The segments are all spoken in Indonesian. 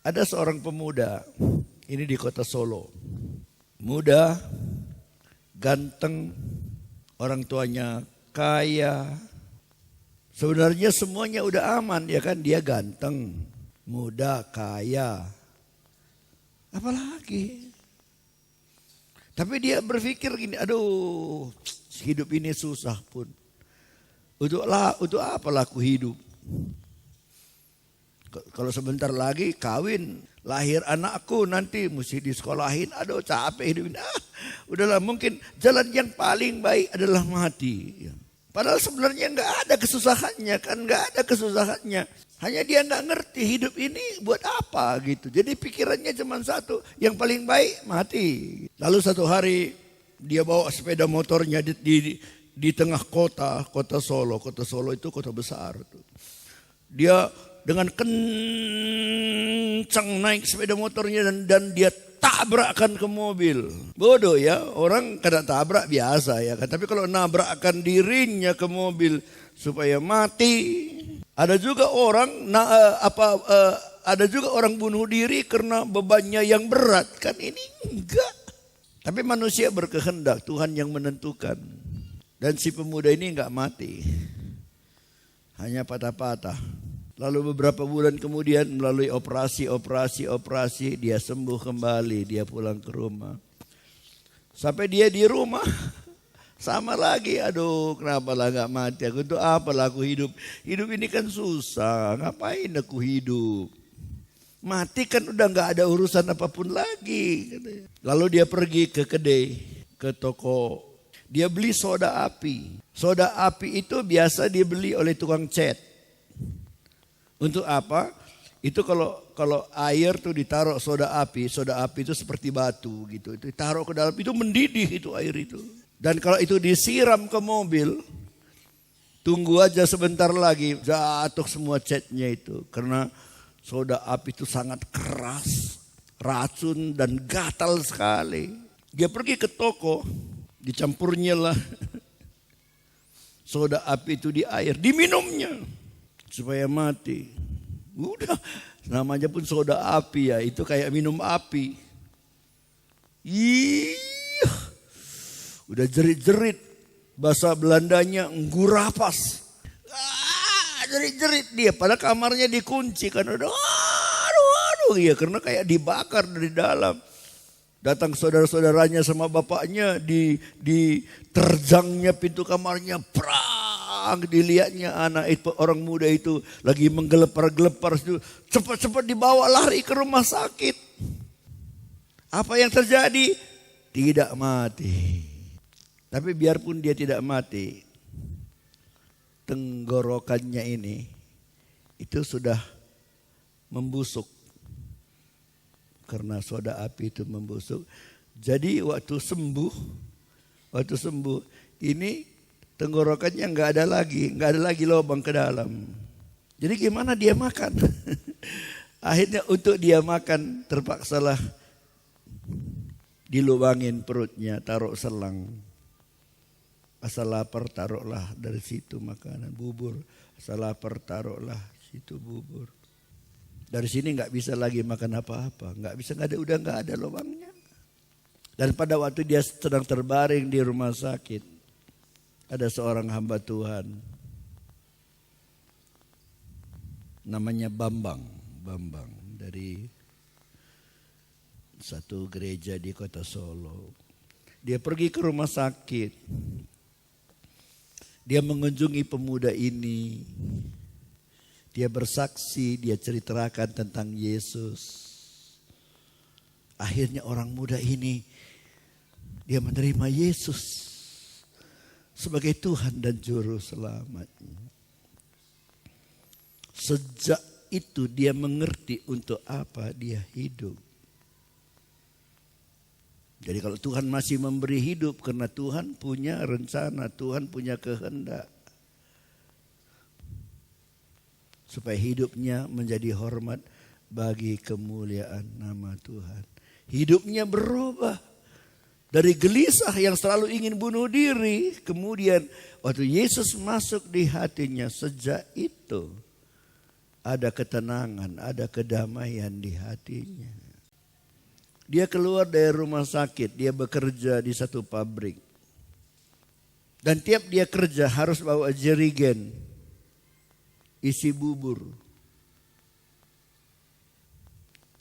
Ada seorang pemuda, ini di kota Solo. Muda, ganteng, orang tuanya kaya. Sebenarnya semuanya udah aman ya kan, dia ganteng, muda, kaya. Apalagi? Tapi dia berpikir gini, aduh hidup ini susah pun. Untuk apa laku hidup? Kalau sebentar lagi kawin, lahir anakku nanti mesti disekolahin. Aduh capek hidup ini. Udahlah, mungkin jalan yang paling baik adalah mati. Padahal sebenarnya nggak ada kesusahannya kan, nggak ada kesusahannya. Hanya dia nggak ngerti hidup ini buat apa gitu. Jadi pikirannya cuma satu, yang paling baik mati. Lalu satu hari dia bawa sepeda motornya di tengah kota Solo. Kota Solo itu kota besar. Dia dengan kencang naik sepeda motornya dan dia tabrakkan ke mobil. Bodoh ya, orang kena tabrak biasa ya kan. Tapi kalau nabrakkan dirinya ke mobil supaya mati. Ada juga orang ada juga orang bunuh diri karena bebannya yang berat kan, ini enggak. Tapi manusia berkehendak, Tuhan yang menentukan. Dan si pemuda ini enggak mati. Hanya patah-patah. Lalu beberapa bulan kemudian melalui operasi dia sembuh kembali, dia pulang ke rumah. Sampai dia di rumah sama lagi, aduh kenapa lah gak mati, aku untuk apa lah aku hidup. Hidup ini kan susah, ngapain aku hidup. Mati kan udah gak ada urusan apapun lagi. Lalu dia pergi ke kedai, ke toko. Dia beli soda api. Soda api itu biasa dibeli oleh tukang cat. Untuk apa? Itu kalau air tuh ditaruh soda api itu seperti batu gitu. Itu ditaruh ke dalam, itu mendidih itu air itu. Dan kalau itu disiram ke mobil, tunggu aja sebentar lagi jatuh semua catnya itu. Karena soda api itu sangat keras, racun dan gatal sekali. Dia pergi ke toko, dicampurnya lah soda api itu di air, diminumnya supaya mati. Udah, namanya pun soda api ya, itu kayak minum api. Udah jerit-jerit, bahasa Belandanya ngurapas. Jerit-jerit dia, pada kamarnya dikunci kan. Aduh, ya karena kayak dibakar dari dalam. Datang saudara-saudaranya sama bapaknya, di terjangnya pintu kamarnya, prang, dilihatnya anak itu, orang muda itu lagi menggelepar-gelepar, cepat-cepat dibawa lari ke rumah sakit. Apa yang terjadi? Tidak mati. Tapi biarpun dia tidak mati, tenggorokannya ini itu sudah membusuk. Karena soda api itu membusuk. Jadi waktu sembuh ini tenggorokannya nggak ada lagi lubang ke dalam. Jadi gimana dia makan? Akhirnya untuk dia makan terpaksalah dilubangin perutnya, taruh selang. Asal lapar taruhlah dari situ makanan, bubur. Asal lapar taruhlah situ bubur. Dari sini nggak bisa lagi makan apa-apa, udah nggak ada lubangnya. Dan pada waktu dia sedang terbaring di rumah sakit, ada seorang hamba Tuhan, namanya Bambang dari satu gereja di kota Solo. Dia pergi ke rumah sakit. Dia mengunjungi pemuda ini. Dia bersaksi, dia ceritakan tentang Yesus. Akhirnya orang muda ini, dia menerima Yesus sebagai Tuhan dan Juru Selamatnya. Sejak itu dia mengerti untuk apa dia hidup. Jadi kalau Tuhan masih memberi hidup, karena Tuhan punya rencana, Tuhan punya kehendak. Supaya hidupnya menjadi hormat bagi kemuliaan nama Tuhan. Hidupnya berubah. Dari gelisah yang selalu ingin bunuh diri. Kemudian waktu Yesus masuk di hatinya, sejak itu ada ketenangan, ada kedamaian di hatinya. Dia keluar dari rumah sakit, dia bekerja di satu pabrik. Dan tiap dia kerja harus bawa jerigen isi bubur.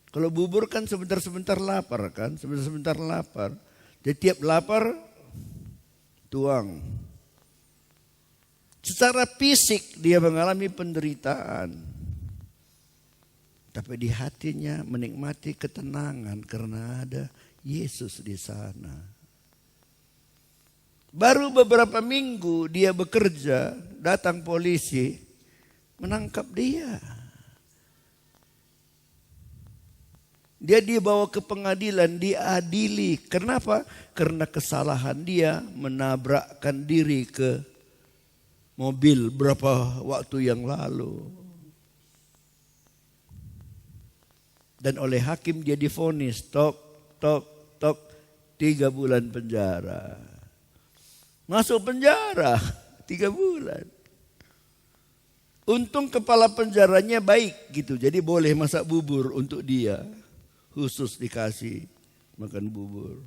Kalau bubur kan sebentar-sebentar lapar kan, sebentar-sebentar lapar. Jadi tiap lapar tuang. Secara fisik dia mengalami penderitaan. Tapi di hatinya menikmati ketenangan karena ada Yesus di sana. Baru beberapa minggu dia bekerja, datang polisi menangkap dia. Dia dibawa ke pengadilan, diadili. Kenapa? Karena kesalahan dia menabrakkan diri ke mobil berapa waktu yang lalu. Dan oleh hakim dia divonis tok 3 bulan penjara. Masuk penjara 3 bulan. Untung kepala penjaranya baik gitu. Jadi boleh masak bubur untuk dia. Khusus dikasih makan bubur.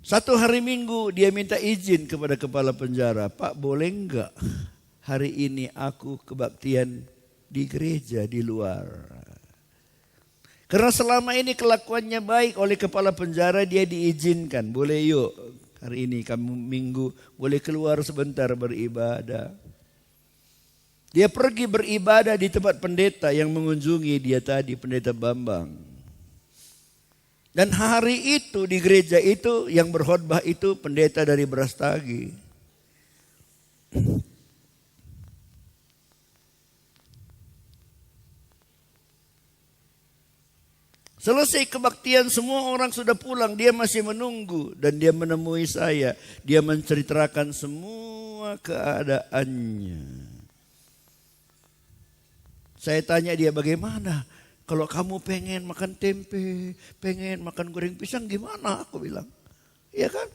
Satu hari Minggu dia minta izin kepada kepala penjara. Pak, boleh enggak hari ini aku kebaktian di gereja di luar? Karena selama ini kelakuannya baik, oleh kepala penjara dia diizinkan. Boleh yuk hari ini kamu Minggu boleh keluar sebentar beribadah. Dia pergi beribadah di tempat pendeta yang mengunjungi dia tadi, pendeta Bambang. Dan hari itu di gereja itu yang berkhotbah itu pendeta dari Brastagi. Selesai kebaktian semua orang sudah pulang, dia masih menunggu dan dia menemui saya. Dia menceritakan semua keadaannya. Saya tanya dia, bagaimana? Kalau kamu pengen makan tempe, pengen makan goreng pisang gimana? Aku bilang, iya kan?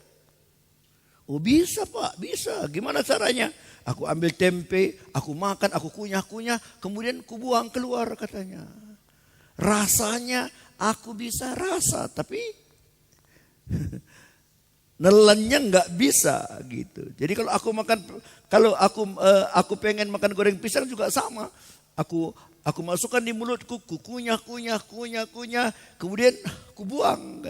Oh bisa Pak, bisa. Gimana caranya? Aku ambil tempe, aku makan, aku kunyah-kunyah, kemudian ku buang keluar katanya. Rasanya aku bisa rasa, tapi nelannya nggak bisa gitu. Jadi kalau aku makan, kalau aku pengen makan goreng pisang juga sama. Aku masukkan di mulutku, ku kunyah, kemudian ku buang.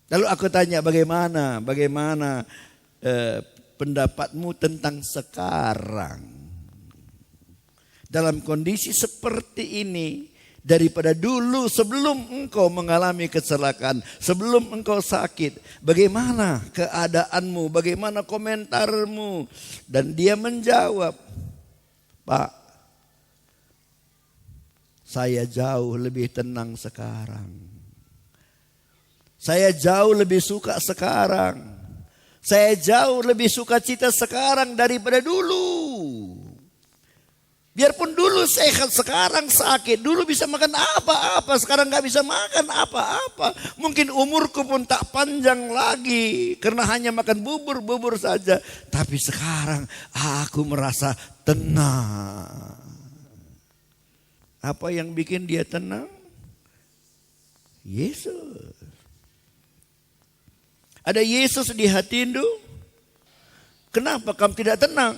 Lalu aku tanya bagaimana pendapatmu tentang sekarang? Dalam kondisi seperti ini, daripada dulu sebelum engkau mengalami kecelakaan, sebelum engkau sakit, bagaimana keadaanmu, bagaimana komentarmu? Dan dia menjawab, Pak, saya jauh lebih tenang sekarang. Saya jauh lebih suka sekarang. Saya jauh lebih suka cita sekarang daripada dulu. Biarpun dulu sehat, sekarang sakit. Dulu bisa makan apa-apa, sekarang gak bisa makan apa-apa. Mungkin umurku pun tak panjang lagi karena hanya makan bubur saja. Tapi sekarang aku merasa tenang. Apa yang bikin dia tenang? Yesus. Ada Yesus di hatimu. Kenapa kamu tidak tenang?